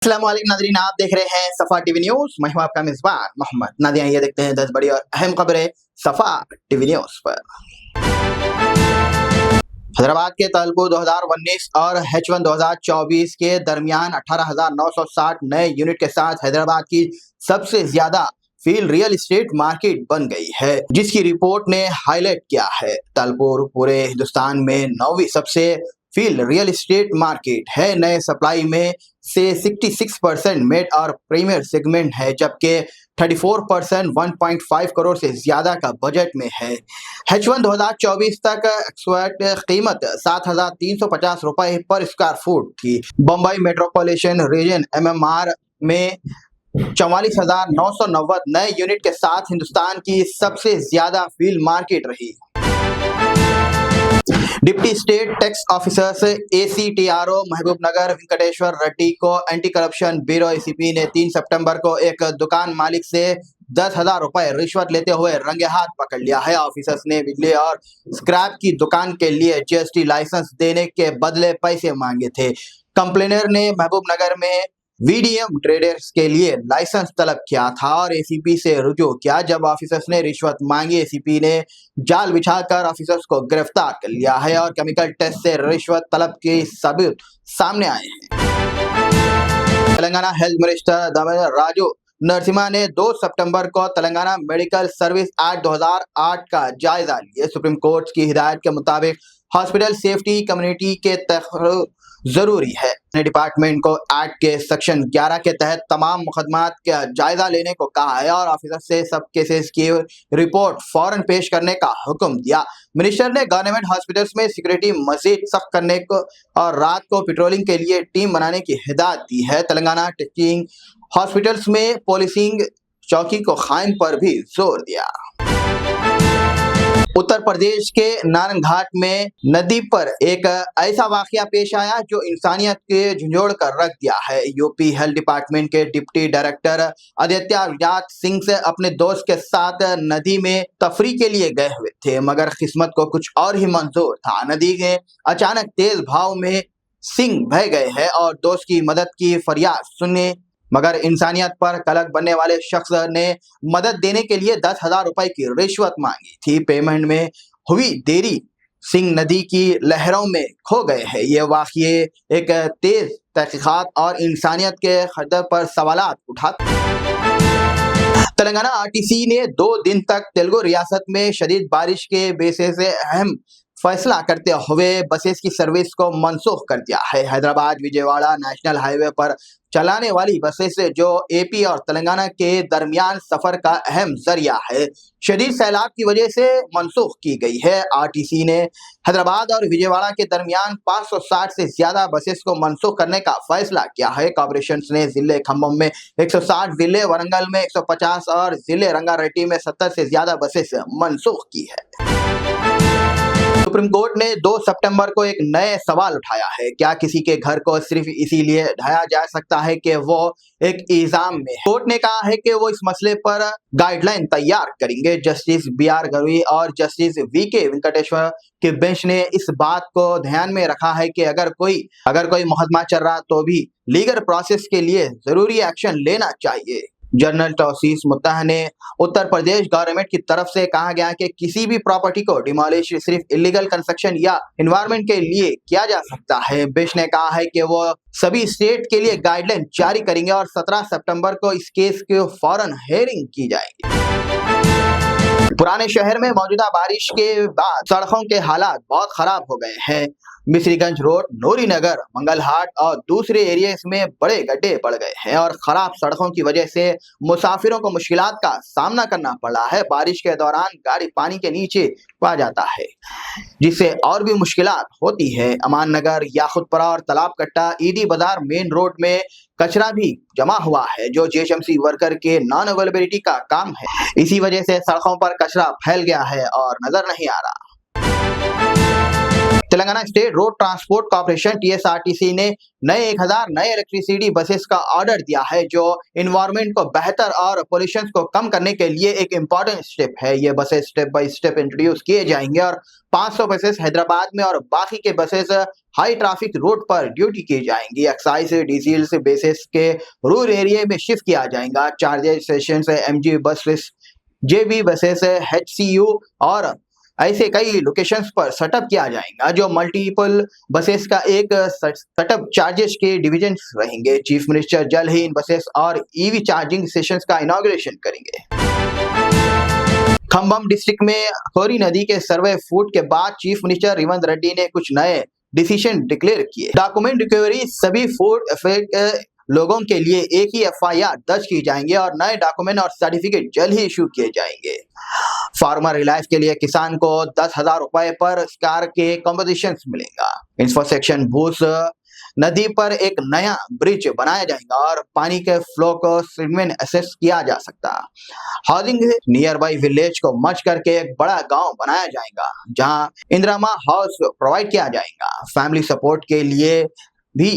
अस्सलाम वालेकुम नाज़रीन, आप देख रहे हैं सफ़ा टीवी न्यूज़। मैं हूं आपका मेज़बान मोहम्मद। नाज़रीन, ये देखते हैं 10 बड़ी और अहम खबरें सफ़ा टीवी न्यूज़ पर। हैदराबाद के तलपुर 2019 और H1 2024 के दरमियान 18,960 नए यूनिट के साथ हैदराबाद की सबसे ज्यादा फील्ड रियल एस्टेट मार्केट बन गई है, जिसकी रिपोर्ट ने हाईलाइट किया है। तलपुर पूरे हिंदुस्तान में 9वीं सबसे फील्ड रियल एस्टेट मार्केट है। नए सप्लाई में से 66% मिड और प्रीमियर सेगमेंट है, जबकि 34% 1.5 करोड़ से ज्यादा का बजट में है। H1 2024 तक एक्सपर्ट कीमत 7,350 रुपए पर स्क्वायर फुट थी। बम्बई मेट्रोपॉलिटन रीजन MMR में 44,990 नए यूनिट के साथ हिंदुस्तान की सबसे ज्यादा फील्ड मार्केट रही। Deputy state tax officers ACTRO Mahbubnagar Venkateshwar Reddy को एंटी करप्शन ब्यूरो ACP ने 3 सितंबर को एक दुकान मालिक से 10,000 रुपए रिश्वत लेते हुए रंगे हाथ पकड़ लिया है। ऑफिसर्स ने बिजली और स्क्रैप की दुकान के लिए GST लाइसेंस देने के बदले पैसे मांगे थे। कंप्लेनर ने महबूबनगर में VDM ट्रेडर्स के लिए लाइसेंस तलब किया था और ACP से रुजू किया। जब ऑफिसर्स ने रिश्वत मांगी, ACP ने जाल बिछाकर ऑफिसर्स को गिरफ्तार कर लिया है और केमिकल टेस्ट से रिश्वत तलब के सबूत सामने आए हैं। तेलंगाना हेल्थ मिनिस्टर दामोदर राजू नरसिम्हा ने 2 सितंबर को तेलंगाना मेडिकल सर्विस एक्ट 2008 का जायजा लिया। सुप्रीम कोर्ट की हिदायत के मुताबिक हॉस्पिटल सेफ्टी कम्युनिटी के तहत जरूरी है। डिपार्टमेंट को एक्ट के सेक्शन 11 के तहत तमाम मुकदमात का जायजा लेने को कहा है और ऑफिसर से सब केसेस की रिपोर्ट फौरन पेश करने का हुक्म दिया। मिनिस्टर ने गवर्नमेंट हॉस्पिटल्स में सिक्योरिटी मजीद सख्त करने को और रात को पेट्रोलिंग के लिए टीम बनाने की हिदायत दी है। तेलंगाना टीचिंग हॉस्पिटल्स में पोलिसिंग चौकी को कायम पर भी जोर दिया। उत्तर प्रदेश के नारायण घाट में नदी पर एक ऐसा वाकया पेश आया जो इंसानियत के झंझोड़ कर रख दिया है। यूपी हेल्थ डिपार्टमेंट के डिप्टी डायरेक्टर आदित्य विजात सिंह से अपने दोस्त के साथ नदी में तफरी के लिए गए हुए थे, मगर किस्मत को कुछ और ही मंजूर था। नदी के अचानक तेज भाव में सिंह बह गए हैं और दोस्त की मदद की फरियाद सुने, मगर इंसानियत पर कलंक बनने वाले शख्स ने मदद देने के लिए 10,000 रुपए की रिश्वत मांगी थी। पेमेंट में हुई देरी, सिंह नदी की लहरों में खो गए हैं। ये वाकये एक तेज तहकीकात और इंसानियत के खतरे पर सवालात उठाते। तेलंगाना RTC ने 2 दिन तक तेलुगु रियासत में शदीद बारिश के बेसिस से अहम फैसला करते हुए बसेस की सर्विस को मनसूख कर दिया है। हैदराबाद विजयवाड़ा नेशनल हाईवे पर चलाने वाली बसेस जो AP और तेलंगाना के दरमियान सफर का अहम जरिया है, शदीद सैलाब की वजह से मनसूख की गई है। RTC ने हैदराबाद और विजयवाड़ा के दरमियान 560 से ज्यादा बसेस को मनसूख करने का फैसला किया है। कॉर्पोरेशन ने जिले खम्भम में 160, जिले वरंगल में 150 और जिले रंगारेड्डी में 70 से ज्यादा बसेस मनसूख की है। सुप्रीम कोर्ट ने 2 सितंबर को एक नए सवाल उठाया है। क्या किसी के घर को सिर्फ इसीलिए ढाया जा सकता है कि वो एक इल्जाम में? कोर्ट ने कहा है कि वो इस मसले पर गाइडलाइन तैयार करेंगे। जस्टिस BR गवई और जस्टिस VK वेंकटेश्वर के बेंच ने इस बात को ध्यान में रखा है कि अगर कोई मुकदमा चल रहा तो भी लीगल प्रोसेस के लिए जरूरी एक्शन लेना चाहिए। जनरल तौसीफ मुत्ताह ने उत्तर प्रदेश गवर्नमेंट की तरफ से कहा गया कि किसी भी प्रॉपर्टी को डिमोलिश सिर्फ इलीगल कंस्ट्रक्शन या एनवायरनमेंट के लिए किया जा सकता है। बेंच ने कहा है कि वो सभी स्टेट के लिए गाइडलाइन जारी करेंगे और 17 सितंबर को इस केस की फौरन हेयरिंग की जाएगी। पुराने शहर में मौजूदा बारिश के बाद सड़कों के हालात बहुत खराब हो गए हैं। मिश्रीगंज रोड, नूरी नगर, मंगलहाट और दूसरे एरियाज में बड़े गड्ढे पड़ गए हैं और खराब सड़कों की वजह से मुसाफिरों को मुश्किलात का सामना करना पड़ रहा है। बारिश के दौरान गाड़ी पानी के नीचे पा जाता है, जिससे और भी मुश्किलात होती है। अमान नगर, याकुतपुरा और तालाब कट्टा, ईडी बाजार मेन रोड में कचरा भी जमा हुआ है, जो GHMC वर्कर के नॉन अवेलेबिलिटी का काम है। इसी वजह से सड़कों पर कचरा फैल गया है और नजर नहीं आ रहा। Telangana state road transport corporation TSRTC ने नए 1000 नए इलेक्ट्रिसिटी बसेस का ऑर्डर दिया है, जो इन्वायरमेंट को बेहतर और पोल्यूशन को कम करने के लिए एक इम्पोर्टेंट स्टेप है। ये buses step by step introduce किए जाएंगे और 500 बसेस हैदराबाद में और बाकी के बसेस हाई ट्रैफिक रोड पर ड्यूटी की जाएंगी। एक्साइज डीजल से बेसिस के रूरल एरिया में शिफ्ट किया जाएगा। चार्जिंग स्टेशन से MG buses, JB buses, HCU और ऐसे कई लोकेशंस पर सेटअप किया जाएगा, जो मल्टीपल बसेस का एक सेटअप चार्जेस के डिविजन्स रहेंगे। चीफ मिनिस्टर जल्द ही इन बसेस और EV चार्जिंग स्टेशंस का इनॉग्रेशन करेंगे। खम्बम डिस्ट्रिक्ट में खोरी नदी के सर्वे फूट के बाद चीफ मिनिस्टर रेवंत रेड्डी ने कुछ नए डिसीजन डिक्लेयर किए। डॉक्यूमेंट रिकवरी सभी फूड इफेक्ट लोगों के लिए एक ही FIR दर्ज की जाएंगे और नए डॉक्यूमेंट और सर्टिफिकेट जल्द ही इशू किए जाएंगे। फार्मर रिलाइफ के लिए किसान को 10,000 रुपए पर स्कार के कॉम्पोजिशन मिलेगा। इंफ्रास्ट्रक्चर भूस नदी पर एक नया ब्रिज बनाया जाएगा और पानी के फ्लो को सीमेंट असेस किया जा सकता। हाउसिंग नियर बाई विलेज को मर्ज करके एक बड़ा गांव बनाया जाएगा, जहां इंदिरा हाउस प्रोवाइड किया जाएगा। फैमिली सपोर्ट के लिए भी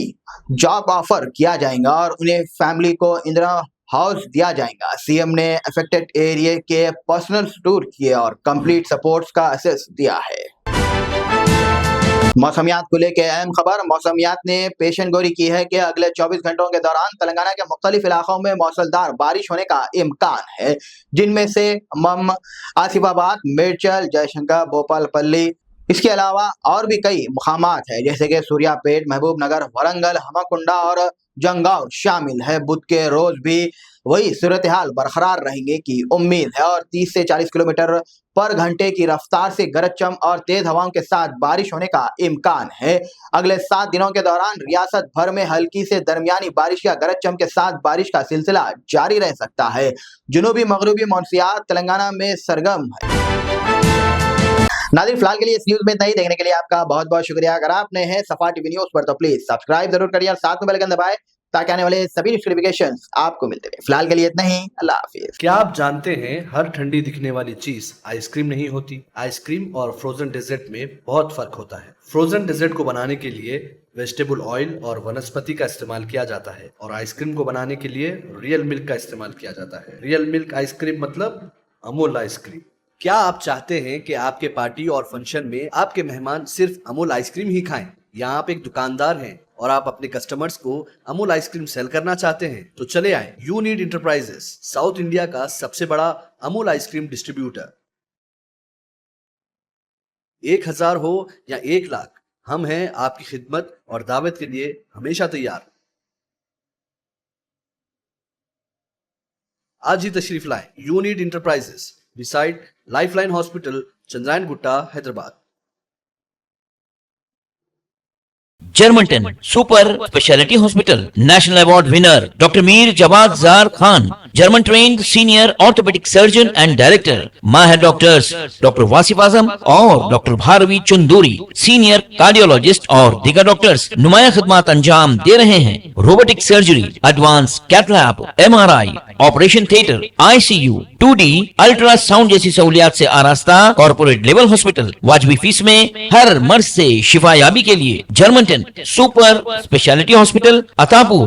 जॉब ऑफर किया जाएगा और उन्हें फैमिली को इंदिरा हाउस दिया जाएगा। सीएम ने अफेक्टेड एरिया के पर्सनल टूर किए और कंप्लीट सपोर्ट्स का असेस दिया है। मौसमियात को लेकर अहम खबर। मौसमियात ने पेशन गोरी की है कि अगले 24 घंटों के दौरान तेलंगाना के मुख्तलिफ इलाकों में मौसलधार बारिश होने का इम्कान है, जिनमें से आसिफाबाद, मेडचल, जयशंकर, भोपालपल्ली, इसके अलावा और भी कई मुकामात है, जैसे कि सूर्यापेट, महबूब नगर, वरंगल, हमकुंडा और जंगाव शामिल है। बुध के रोज भी वही सूरत हाल बरकरार रहेंगे की उम्मीद है और 30 से 40 किलोमीटर पर घंटे की रफ्तार से गरज चम और तेज हवाओं के साथ बारिश होने का इम्कान है। अगले 7 दिनों के दौरान रियासत भर में हल्की से दरमियानी बारिश या गरज चम के साथ बारिश का सिलसिला जारी रह सकता है। जुनूबी मगरबी मौनसियात तेलंगाना में सरगर्म है। नाज़रीन, फिलहाल के लिए इस न्यूज में इतना ही। देखने के लिए आपका बहुत बहुत शुक्रिया। अगर आप नए हैं सफा टीवी न्यूज पर तो प्लीज सब्सक्राइब जरूर करिए और साथ में बेल आइकन दबाएं ताकि आने वाले सभी नोटिफिकेशंस आपको मिलते रहे। फिलहाल के लिए इतना ही। अल्लाह हाफिज। क्या आप जानते हैं हर ठंडी दिखने वाली चीज आइसक्रीम नहीं होती। आइसक्रीम और फ्रोजन डेजर्ट में बहुत फर्क होता है। फ्रोजन डेजर्ट को बनाने के लिए वेजिटेबल ऑयल और वनस्पति का इस्तेमाल किया जाता है और आइसक्रीम को बनाने के लिए रियल मिल्क का इस्तेमाल किया जाता है। रियल मिल्क आइसक्रीम मतलब अमूल आइसक्रीम। क्या आप चाहते हैं कि आपके पार्टी और फंक्शन में आपके मेहमान सिर्फ अमूल आइसक्रीम ही खाएं, या आप एक दुकानदार हैं और आप अपने कस्टमर्स को अमूल आइसक्रीम सेल करना चाहते हैं, तो चले आए यूनिट इंटरप्राइजेस, साउथ इंडिया का सबसे बड़ा अमूल आइसक्रीम डिस्ट्रीब्यूटर। 1000 हो या 1 लाख, हम हैं आपकी खिदमत और दावत के लिए हमेशा तैयार। आज ही तशरीफ लाएं unit enterprises, beside Lifeline Hospital, Chandrayan Gutta, Hyderabad. जर्मनटन super speciality hospital, national award winner doctor Mir Jawad Jar Khan, German trained senior orthopaedic surgeon and director, माहिर डॉक्टर्स डॉक्टर वासिफ आजम और doctor Bharvi Chanduri, senior cardiologist और दीगर डॉक्टर्स नुमाया खिदमत अंजाम दे रहे हैं। Robotic surgery, advance cath lab, MRI, operation theatre, ICU, 2D ultrasound जैसी सहूलियात से आरास्ता कॉर्पोरेट लेवल हॉस्पिटल। वाजबी फीस में हर मर्ज से शिफायाबी के लिए Germanton super speciality hospital, Attapur,